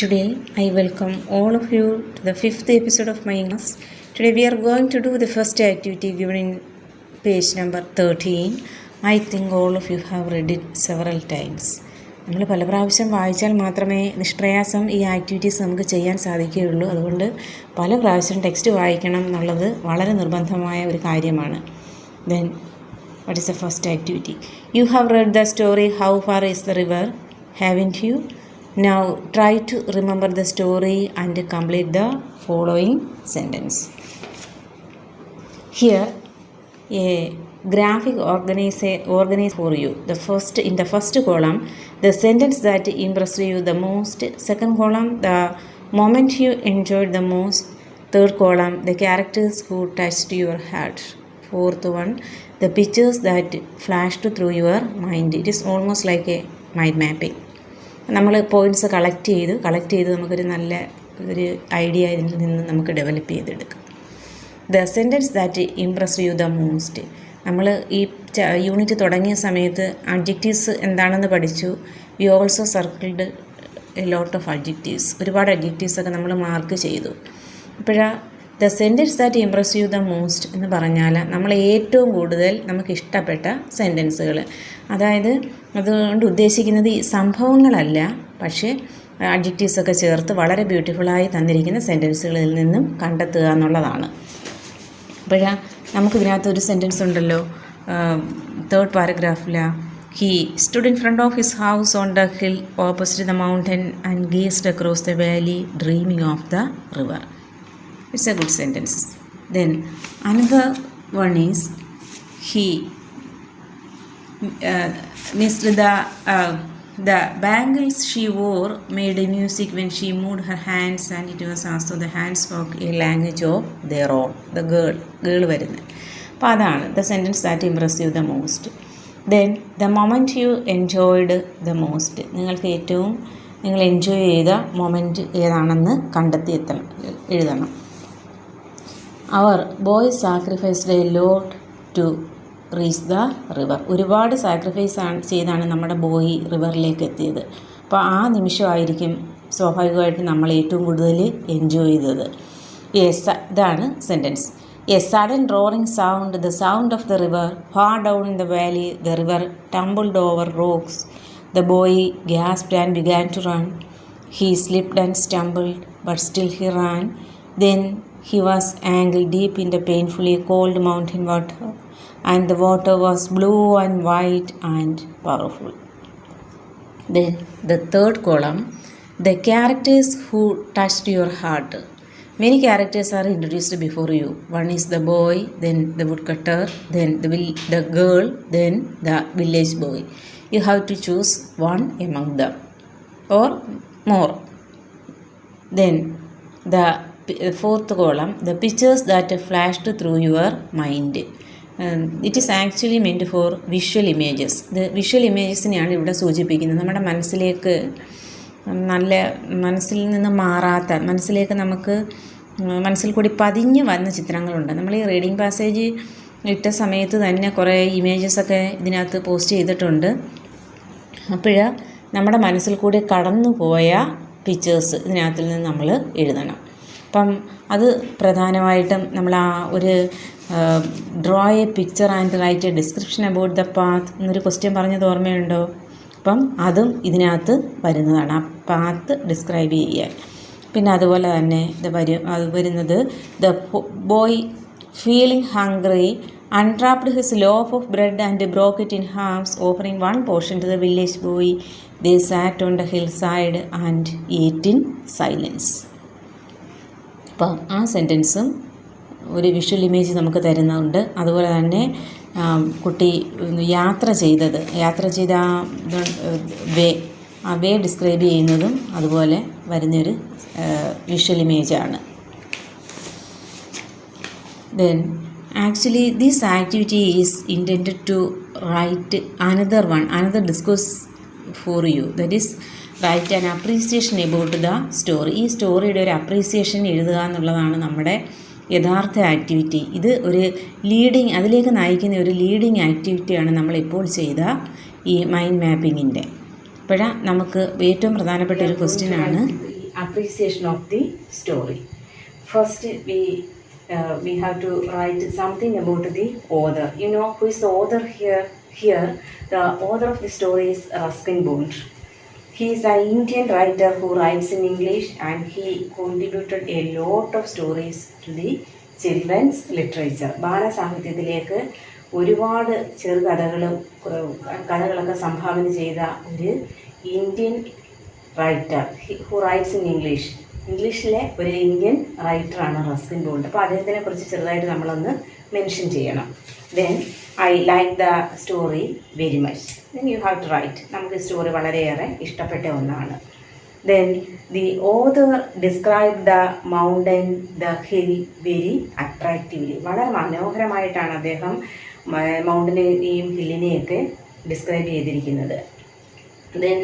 Today, I welcome all of you to the 5th episode of my class. Today, we are going to do the first activity given in page number 13. I think all of you have read it several times. നമ്മൾ പല പ്രാവശ്യം വായിച്ചാൽ മാത്രമേ നിഷ്പ്രയാസം ഈ activities നമുക്ക് ചെയ്യാൻ സാധിക്കുകയുള്ളൂ. അതുകൊണ്ട് പല പ്രാവശ്യം ടെക്സ്റ്റ് വായിക്കണം എന്നുള്ളത് വളരെ നിർബന്ധമായ ഒരു കാര്യമാണ്. Then, what is the first activity? You have read the story, How Far is the River? Haven't you? Now try to remember the story and complete the following sentence. Here a graphic organized for you. In the first column, the sentence that impressed you the most. Second column, the moment you enjoyed the most. Third column, the characters who touched your heart. Fourth one, the pictures that flashed through your mind. It is almost like a mind mapping. നമ്മൾ points collect ചെയ്ത് നമുക്കൊരു നല്ല ഒരു idea ഇതിൽ നിന്ന് നമുക്ക് develop ചെയ്തെടുക്കാം. The sentence that Impress you the most. നമ്മൾ ഈ യൂണിറ്റ് തുടങ്ങിയ സമയത്ത് അഡ്ജക്റ്റീവ്സ് എന്താണെന്ന് പഠിച്ചു. We also circled a lot of adjectives. ഒരുപാട് അഡ്ജക്റ്റീവ്സൊക്കെ നമ്മൾ മാർക്ക് ചെയ്തു. അപ്പോഴാണ് the sentence that Impress you the most എന്ന് പറഞ്ഞാൽ നമ്മൾ ഏറ്റവും കൂടുതൽ നമുക്ക് ഇഷ്ടപ്പെട്ട സെൻറ്റൻസുകൾ. അതായത് അതുകൊണ്ട് ഉദ്ദേശിക്കുന്നത് ഈ സംഭവങ്ങളല്ല, പക്ഷേ അഡ്ജക്റ്റീവ്സൊക്കെ ചേർത്ത് വളരെ ബ്യൂട്ടിഫുള്ളായി തന്നിരിക്കുന്ന സെൻറ്റൻസുകളിൽ നിന്നും കണ്ടെത്തുക എന്നുള്ളതാണ്. അപ്പോഴാണ് നമുക്കിതിനകത്ത് ഒരു സെൻറ്റൻസ് ഉണ്ടല്ലോ, തേർഡ് പാരഗ്രാഫിലാണ്. He stood in front of his house on the hill opposite the mountain and gazed across the valley dreaming of the river. It's a good sentence. Then another one is he missed the bangles she wore made music when she moved her hands, and it was also the hands spoke a language of their own. The girl വരുന്നത്. അപ്പോൾ അതാണ് the sentence that impressed you the most. Then the moment you enjoyed the most. നിങ്ങൾ enjoy ചെയ്ത moment ഏതാണെന്ന് കണ്ടെത്തി എഴുതണം. അവർ boy sacrificed a lot to reach the river. ഒരുപാട് സാക്രിഫൈസ് ചെയ്താണ് നമ്മുടെ ബോയ് റിവറിലേക്ക് എത്തിയത്. അപ്പോൾ ആ നിമിഷമായിരിക്കും സ്വാഭാവികമായിട്ട് നമ്മൾ ഏറ്റവും കൂടുതൽ എൻജോയ് ചെയ്തത്. ഇതാണ് sentence. A sudden roaring sound, the sound of the river, far down in the Valley, the river ടംബിൾഡ് over rocks, the boy gasped and began to run. He slipped and stumbled, but still he ran. Then he was ankle deep in the painfully cold mountain water, and the water was blue and white and powerful. Then the third column, the characters who touched your heart. Many characters are introduced before you. One is the boy, then the woodcutter, then the girl, then the village boy. You have to choose one among them or more. Then the fourth column, the pictures that flashed through your mind. It is actually meant for visual images. The visual imagesനെയാണ് ഇവിടെ സൂചിപ്പിക്കുന്നത്. നമ്മുടെ മനസ്സിൽ നിന്ന് മാറാത്ത, മനസ്സിലേക്ക് നമുക്ക് മനസ്സിൽ കൂടി പതിഞ്ഞു വന്ന ചിത്രങ്ങളുണ്ട്. നമ്മൾ ഈ റീഡിംഗ് പാസേജ് ഇട്ട സമയത്ത് തന്നെ കുറേ ഇമേജസൊക്കെ ഇതിനകത്ത് പോസ്റ്റ് ചെയ്തിട്ടുണ്ട്. അപ്പോഴാണ് നമ്മുടെ മനസ്സിൽ കൂടി കടന്നു പോയ പിക്ചേഴ്സ് ഇതിനകത്തിൽ നിന്ന് നമ്മൾ എഴുതണം. അപ്പം അത് പ്രധാനമായിട്ടും നമ്മൾ ആ ഒരു draw A picture and write a description about the path എന്നൊരു ക്വസ്റ്റ്യൻ പറഞ്ഞത് ഓർമ്മയുണ്ടോ? അപ്പം അതും ഇതിനകത്ത് വരുന്നതാണ്, ആ പാത്ത് ഡിസ്ക്രൈബ് ചെയ്യാൻ. പിന്നെ അതുപോലെ തന്നെ അത് വരുന്നത് the boy feeling hungry unwrapped his loaf of bread and broke it in halves, offering one portion to the village boy. They sat on the hillside and ate in silence. അപ്പം ആ സെൻറ്റൻസും ഒരു visual image നമുക്ക് തരുന്നുണ്ട്. അതുപോലെ തന്നെ കുട്ടി യാത്ര ചെയ്ത ആ വേ ഡിസ്ക്രൈബ് ചെയ്യുന്നതും അതുപോലെ വരുന്നൊരു വിഷ്വൽ ഇമേജാണ്. Then actually this activity is intended to write another discourse for you. That is, write an appreciation about the story. ഈ സ്റ്റോറിയുടെ ഒരു അപ്രീസിയേഷൻ എഴുതുക എന്നുള്ളതാണ് നമ്മുടെ യഥാർത്ഥ ആക്ടിവിറ്റി. ഇത് ഒരു അതിലേക്ക് നയിക്കുന്ന ഒരു ലീഡിങ് ആക്ടിവിറ്റിയാണ് നമ്മളിപ്പോൾ ചെയ്ത ഈ മൈൻഡ് മാപ്പിങ്ങിൻ്റെ. അപ്പോഴാണ് നമുക്ക് ഏറ്റവും പ്രധാനപ്പെട്ട ഒരു ക്വസ്റ്റ്യനാണ് appreciation of the story. First, we have to write something about the author. You know who is the author here? Here, the author of the story is Ruskin Bond. He is an Indian writer who writes in English, and he contributed a lot of stories to the children's literature. ബാലസാഹിത്യത്തിലേക്ക് ഒരുപാട് കഥകളൊക്കെ സംഭാവന ചെയ്ത ഒരു Indian writer who writes in ഇംഗ്ലീഷിലെ ഒരു Indian റൈറ്ററാണ് Ruskin bond. അപ്പോൾ അദ്ദേഹത്തിനെ കുറിച്ച് ചെറുതായിട്ട് നമ്മളൊന്ന് മെൻഷൻ ചെയ്യണം. Then I like the story very much. Then you have to write. നമുക്ക് ഈ സ്റ്റോറി വളരെയേറെ ഇഷ്ടപ്പെട്ട ഒന്നാണ്. Then the author describe the mountain the hill very attractively. വളരെ മനോഹരമായിട്ടാണ് അദ്ദേഹം മൗണ്ടനെയും ഹില്ലിനെയൊക്കെ ഡിസ്ക്രൈബ് ചെയ്തിരിക്കുന്നത്. Then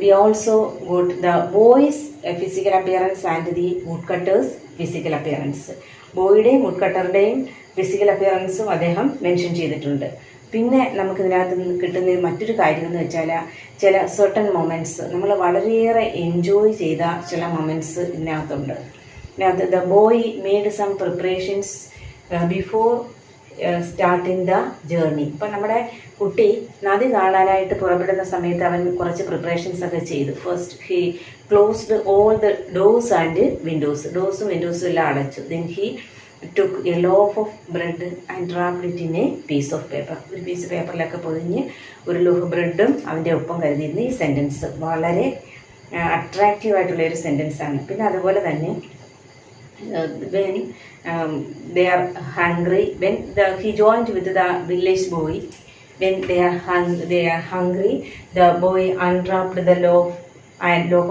we also got the boy's physical appearance and the woodcutter's physical appearance. ബോയുടെയും വുഡ്കട്ടറുടെയും ഫിസിക്കൽ അപ്പിയറൻസും അദ്ദേഹം മെൻഷൻ ചെയ്തിട്ടുണ്ട്. പിന്നെ നമുക്കിതിനകത്ത് നിന്ന് കിട്ടുന്ന മറ്റൊരു കാര്യം എന്ന് വെച്ചാൽ ചില സർട്ടൺ മൊമെൻറ്റ്സ് നമ്മൾ വളരെയേറെ എൻജോയ് ചെയ്ത ചില മൊമെൻറ്റ്സ് ഇതിനകത്തുണ്ട്. ഇതിനകത്ത് the boy made some preparations before starting the journey. ഇപ്പം നമ്മുടെ കുട്ടി നദി കാണാനായിട്ട് പുറപ്പെടുന്ന സമയത്ത് അവൻ കുറച്ച് പ്രിപ്പറേഷൻസ് ഒക്കെ ചെയ്തു. First he closed all the doors and windows. ഡോർസും വിൻഡോസും എല്ലാം അടച്ചു. Then he took a loaf of bread and wrapped it in a piece of paper. ഒരു പീസ് പേപ്പറിലൊക്കെ പൊതിഞ്ഞ് ഒരു ലോഫ് ബ്രെഡും അവൻ്റെ ഒപ്പം കരുതിയിരുന്ന ഈ സെൻറ്റൻസ് വളരെ അട്രാക്റ്റീവായിട്ടുള്ളൊരു സെൻറ്റൻസാണ്. പിന്നെ അതുപോലെ തന്നെ when they are hungry, when he joined with the village boy, when they are hungry, the boy unwrapped the loaf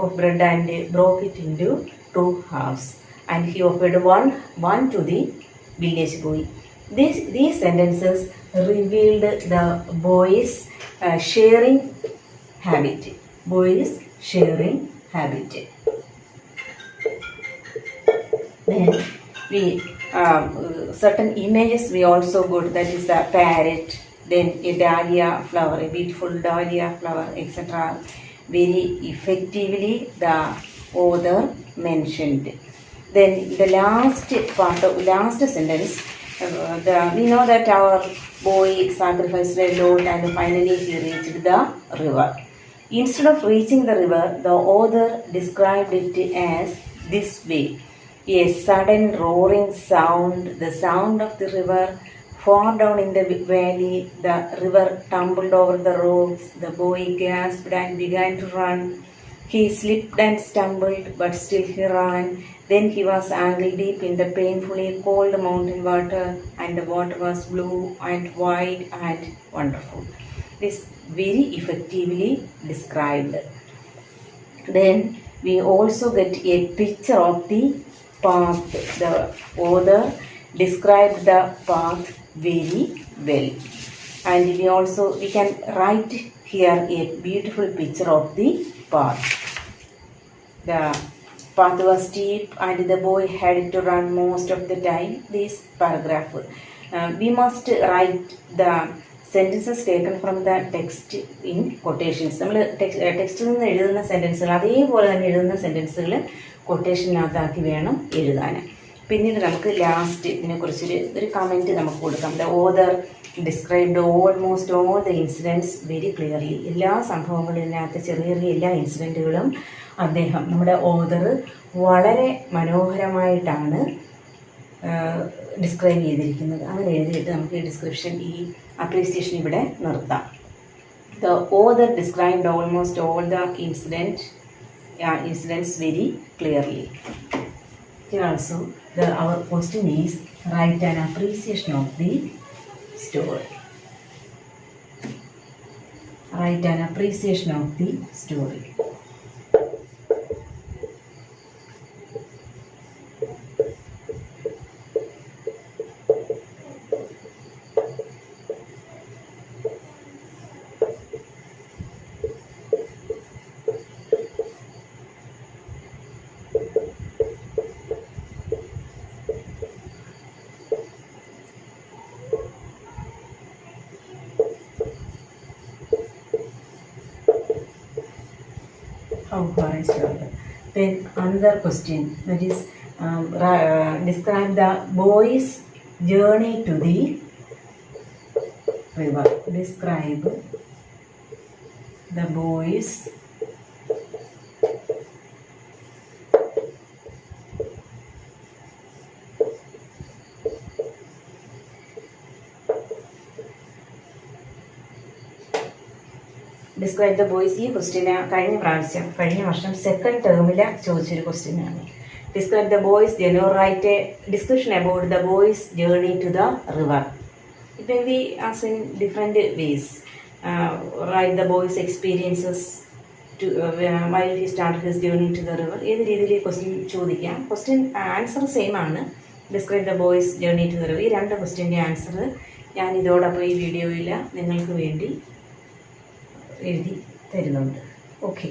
of bread and broke it into 2 halves, and he offered one to the village boy. These sentences revealed the boy's sharing habit. Then we certain images we also got, that is the parrot, then a dahlia flower, a beautiful dahlia flower, etc. Very effectively the author mentioned. Then the last sentence, we know that our boy sacrificed a lot and finally he reached the river. Instead of reaching the river, the author described it as this way: a sudden roaring sound, the sound of the river. Far down in the valley, the river tumbled over the rocks. The boy gasped and began to run. He slipped and stumbled, but still he ran. Then he was ankle deep in the painfully cold mountain water, and the water was blue and wide and wonderful. This very effectively described. Then we also get a picture of the path. The author described the path very well, and we can write here a beautiful picture of the path. The path was steep and the boy had to run most of the time. This paragraph we must write the sentences taken from the text in quotations. നമ്മൾ ടെക്സ്റ്റിൽ നിന്ന് എഴുതുന്ന സെൻറ്റൻസുകൾ അതേപോലെ തന്നെ എഴുതുന്ന സെൻറ്റൻസുകൾ കൊട്ടേഷനകത്താക്കി വേണം എഴുതാൻ. പിന്നീട് നമുക്ക് ലാസ്റ്റ് ഇതിനെക്കുറിച്ചൊരു കമൻറ്റ് നമുക്ക് കൊടുക്കാം. The author described almost all the incidents very clearly. എല്ലാ സംഭവങ്ങളും ഇതിനകത്ത് ചെറിയ ചെറിയ എല്ലാ ഇൻസിഡൻറ്റുകളും അദ്ദേഹം നമ്മുടെ ഓതർ വളരെ മനോഹരമായിട്ടാണ് ഡിസ്ക്രൈബ് ചെയ്തിരിക്കുന്നത്. അങ്ങനെ എഴുതിയിട്ട് നമുക്ക് ഈ ഡിസ്ക്രിപ്ഷൻ ഈ അപ്രീസിയേഷൻ ഇവിടെ നിർത്താം. The author described almost all the incidents very clearly. Here also our question is write an appreciation of the story. Write an appreciation of the story. How far is your Then another question, that is describe the boy's journey to the river. Describe the boy's describe the boy's. ഈ question കഴിഞ്ഞ വർഷം second ടേമിൽ ചോദിച്ചൊരു ക്വസ്റ്റ്യനാണ്. Describe the boy's journey, write a discussion about the boy's journey to the river. It may be as in different ways. Write the boy's experiences to while he start his journey to the river. ഏത് രീതിയിൽ ഈ question ചോദിക്കാം. Question answer same ആണ്. Describe the boy's journey to the river. ഈ രണ്ട് ക്വസ്റ്റ്യൻ്റെ answer ഞാൻ ഇതോടൊപ്പം ഈ വീഡിയോയിൽ നിങ്ങൾക്ക് വേണ്ടി എഴുതി തരുന്നുണ്ട്. ഓക്കെ.